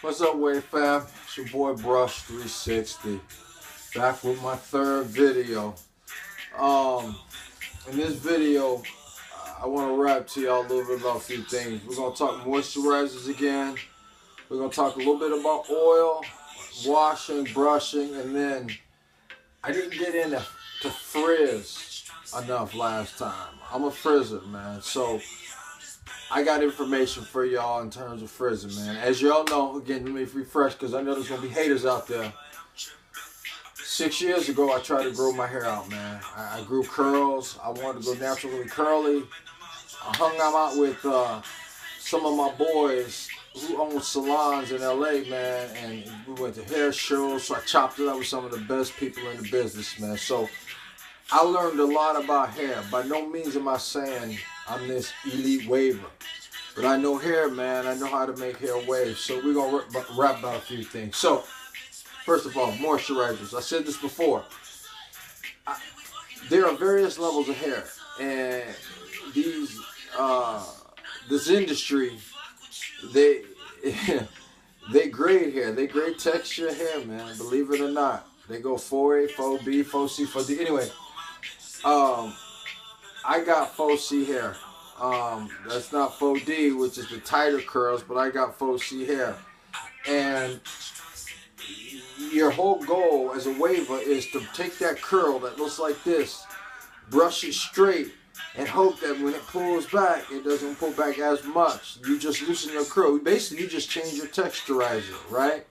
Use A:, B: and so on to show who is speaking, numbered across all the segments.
A: What's up, Wave fam? It's your boy Brsh360, back with my third video. In this video, I want to rap to y'all a little bit about a few things. We're gonna talk moisturizers again. We're gonna talk a little bit about oil, washing, brushing, and then I didn't get into frizz enough last time. I'm a frizzer, man, so I got information for y'all in terms of frizzing, man. As y'all know, again, let me refresh because I know there's going to be haters out there. 6 years ago, I tried to grow my hair out, man. I grew curls. I wanted to go naturally curly. I hung out with some of my boys who own salons in LA, man, and we went to hair shows, so I chopped it up with some of the best people in the business, man. So I learned a lot about hair. By no means am I saying I'm this elite waver, but I know hair, man. I know how to make hair wave. So we're going to rap about a few things. So, first of all, moisturizers. I said this before. There are various levels of hair, and this industry, they grade hair. They grade texture hair, man. Believe it or not. They go 4A, 4B, 4C, 4D. Anyway, I got 4C hair. That's not 4D, which is the tighter curls, but I got 4C hair. And your whole goal as a waver is to take that curl that looks like this, brush it straight, and hope that when it pulls back, it doesn't pull back as much. You just loosen your curl. Basically, you just change your texturizer, right?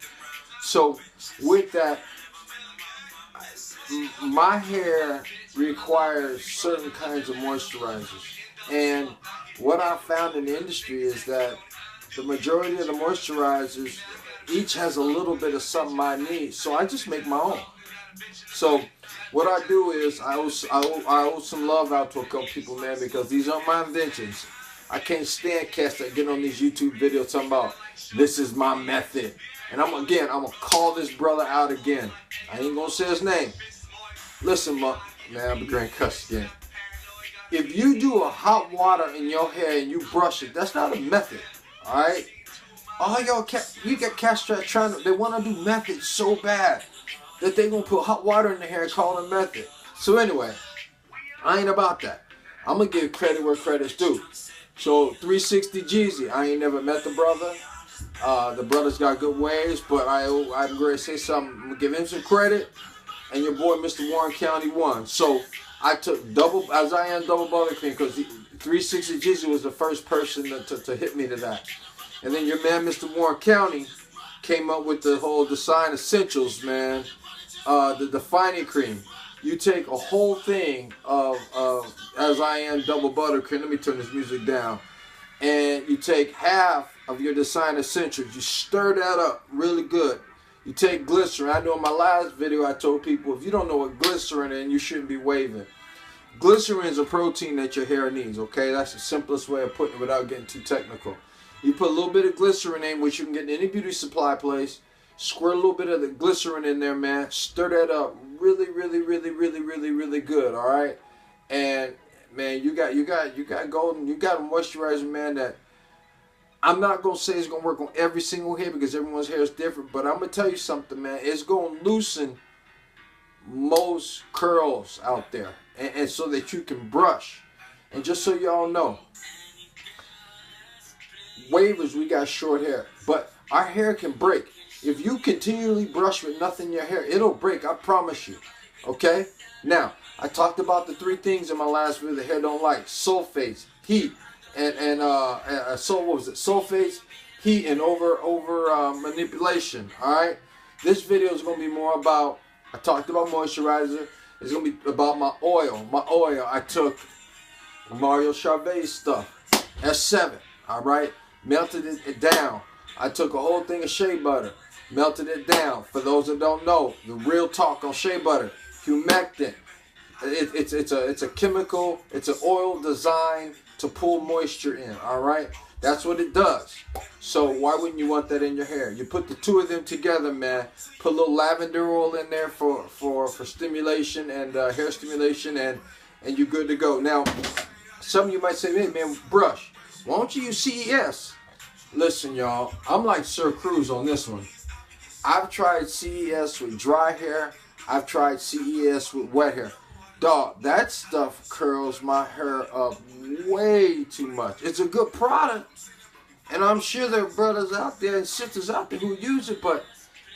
A: So with that, my hair requires certain kinds of moisturizers, and what I found in the industry is that the majority of the moisturizers each has a little bit of something I need, so I just make my own. So what I do is I owe some love out to a couple people, man, because these aren't my inventions. I can't stand cats that get on these YouTube videos talking about this is my method, and I'm gonna call this brother out again. I ain't gonna say his name. Listen, man, I'm going to cuss again. If you do a hot water in your hair and you brush it, that's not a method, all right? All y'all, you get cats they want to do methods so bad that they going to put hot water in their hair and call it a method. So anyway, I ain't about that. I'm going to give credit where credit's due. So 360 Jeezy, I ain't never met the brother. The brother's got good ways, but I'm going to say something. I'm going to give him some credit. And your boy, Mr. Warren County, won. So I took double buttercream because 360 Jeezy was the first person to hit me to that. And then your man, Mr. Warren County, came up with the whole Design Essentials, man. The defining cream. You take a whole thing of double buttercream. Let me turn this music down. And you take half of your Design Essentials. You stir that up really good. You take glycerin. I know in my last video I told people if you don't know what glycerin is, you shouldn't be waving. Glycerin is a protein that your hair needs, okay? That's the simplest way of putting it without getting too technical. You put a little bit of glycerin in, which you can get in any beauty supply place. Squirt a little bit of the glycerin in there, man. Stir that up really, really, really, really, really, really good, all right? And man, you got golden, you got a moisturizer, man, that I'm not going to say it's going to work on every single hair because everyone's hair is different, but I'm going to tell you something, man. It's going to loosen most curls out there, and so that you can brush. And just so y'all know, wavers, we got short hair, but our hair can break. If you continually brush with nothing in your hair, it'll break, I promise you, okay? Now, I talked about the 3 things in my last video the hair don't like: sulfates, heat, so what was it? Sulfates, heat, and over manipulation. All right. This video is gonna be more about. I talked about moisturizer. It's gonna be about my oil. My oil. I took Mario Chavez stuff, S7. All right. Melted it down. I took a whole thing of shea butter, melted it down. For those that don't know, the real talk on shea butter, humectant. It's a chemical. It's an oil designed to pull moisture in, all right? That's what it does. So why wouldn't you want that in your hair? You put the 2 of them together, man. Put a little lavender oil in there for stimulation and hair stimulation, and you're good to go. Now, some of you might say, hey, man, Brush, why don't you use CES? Listen, y'all, I'm like Sir Cruz on this one. I've tried CES with dry hair. I've tried CES with wet hair. Dog, that stuff curls my hair up way too much. It's a good product, and I'm sure there are brothers out there and sisters out there who use it, but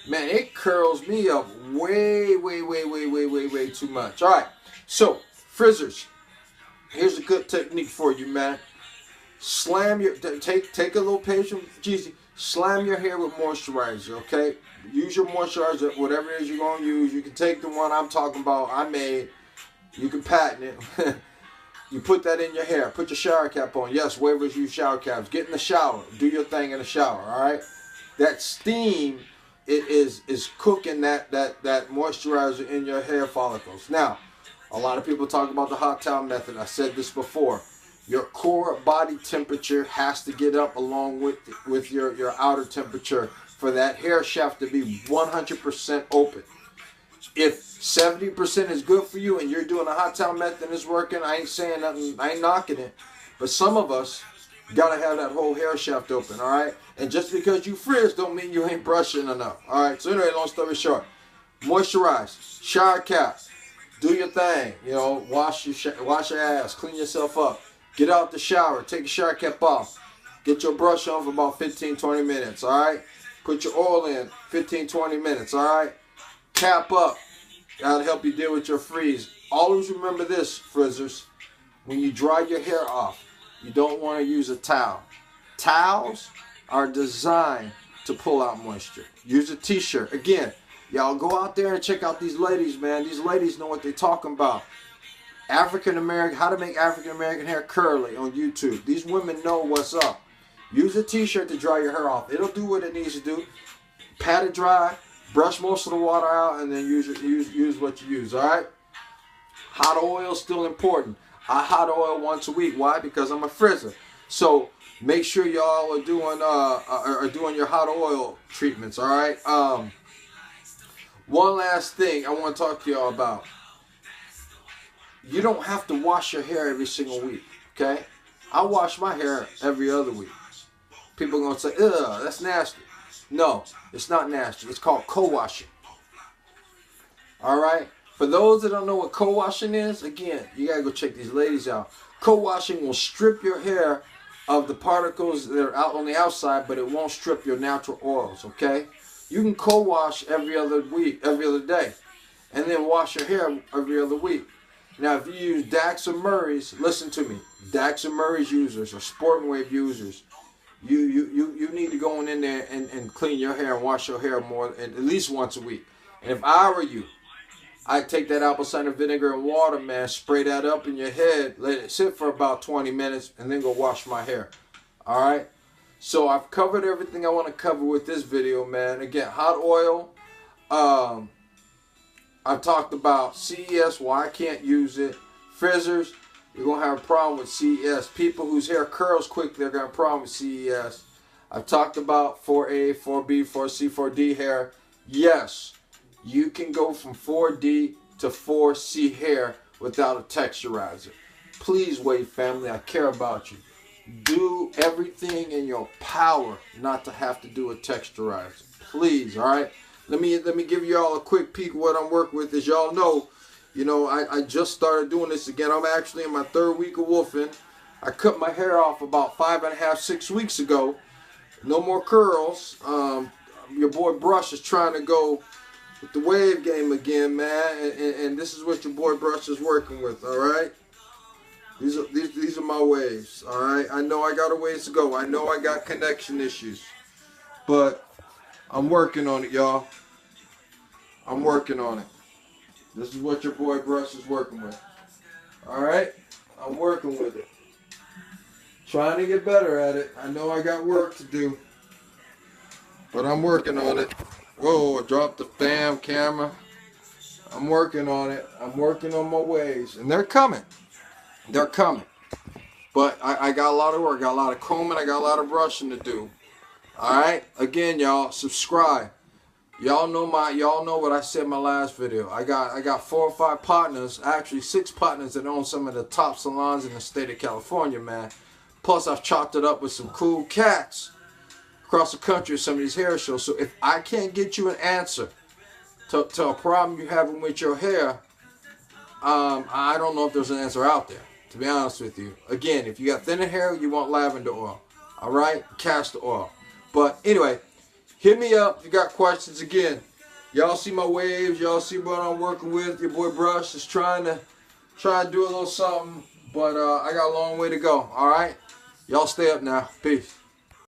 A: man, it curls me up way too much. All right, so frizzers, here's a good technique for you, man. Slam your take a little patience, Jeezy. Slam your hair with moisturizer, okay? Use your moisturizer, whatever it is you're gonna use. You can take the one I'm talking about. I made. You can patent it. You put that in your hair. Put your shower cap on. Yes, waivers use shower caps. Get in the shower. Do your thing in the shower. All right. That steam is cooking that moisturizer in your hair follicles. Now, a lot of people talk about the hot towel method. I said this before. Your core body temperature has to get up along with your outer temperature for that hair shaft to be 100% open. If 70% is good for you and you're doing a hot towel method and it's working, I ain't saying nothing, I ain't knocking it. But some of us gotta have that whole hair shaft open, all right? And just because you frizz don't mean you ain't brushing enough, all right? So anyway, long story short, moisturize, shower cap, do your thing, you know, wash your ass, clean yourself up. Get out the shower, take your shower cap off. Get your brush on for about 15-20 minutes, all right? Put your oil in, 15-20 minutes, all right? Cap up. That'll help you deal with your freeze. Always remember this, frizzers. When you dry your hair off, you don't want to use a towel. Towels are designed to pull out moisture. Use a t-shirt. Again, y'all go out there and check out these ladies, man. These ladies know what they're talking about. African American, how to make African American hair curly on YouTube. These women know what's up. Use a t-shirt to dry your hair off. It'll do what it needs to do. Pat it dry, brush most of the water out, and then use what you use. All right. Hot oil is still important. I hot oil once a week. Why? Because I'm a frizzer. So make sure y'all are doing your hot oil treatments. All right. One last thing I want to talk to y'all about. You don't have to wash your hair every single week, okay? I wash my hair every other week. People are going to say, ugh, that's nasty. No, it's not nasty. It's called co-washing. All right? For those that don't know what co-washing is, again, you got to go check these ladies out. Co-washing will strip your hair of the particles that are out on the outside, but it won't strip your natural oils, okay? You can co-wash every other week, every other day, and then wash your hair every other week. Now, if you use Dax or Murray's, listen to me. Dax or Murray's users or Sporting Wave users, you need to go in there and clean your hair and wash your hair more at least once a week. And if I were you, I'd take that apple cider vinegar and water, man, spray that up in your head, let it sit for about 20 minutes, and then go wash my hair. All right? So I've covered everything I want to cover with this video, man. Again, hot oil. I've talked about CES, why I can't use it. Frizzers, you're going to have a problem with CES. People whose hair curls quickly are going to have a problem with CES. I've talked about 4A, 4B, 4C, 4D hair. Yes, you can go from 4D to 4C hair without a texturizer. Please, Wave family, I care about you. Do everything in your power not to have to do a texturizer. Please, all right? Let me give y'all a quick peek of what I'm working with. As y'all know, I just started doing this again. I'm actually in my 3rd week of wolfing. I cut my hair off about 5.5, 6 weeks ago. No more curls. Your boy Brush is trying to go with the wave game again, man. And this is what your boy Brush is working with, all right? These are my waves, all right? I know I got a ways to go. I know I got connection issues. But I'm working on it, y'all. I'm working on it. This is what your boy Brush is working with. Alright? I'm working with it. Trying to get better at it. I know I got work to do. But I'm working on it. Whoa, I dropped the damn camera. I'm working on it. I'm working on my ways. And they're coming. They're coming. But I got a lot of work. I got a lot of combing. I got a lot of brushing to do. Alright, again, y'all, subscribe. Y'all know what I said in my last video. I got 4 or 5 partners, actually 6 partners that own some of the top salons in the state of California, man. Plus I've chopped it up with some cool cats across the country at some of these hair shows. So if I can't get you an answer to a problem you're having with your hair, I don't know if there's an answer out there, to be honest with you. Again, if you got thinner hair, you want lavender oil. All right? Castor oil. But anyway, hit me up if you got questions. Again, y'all see my waves. Y'all see what I'm working with. Your boy Brush is trying to do a little something. But I got a long way to go. All right? Y'all stay up now. Peace.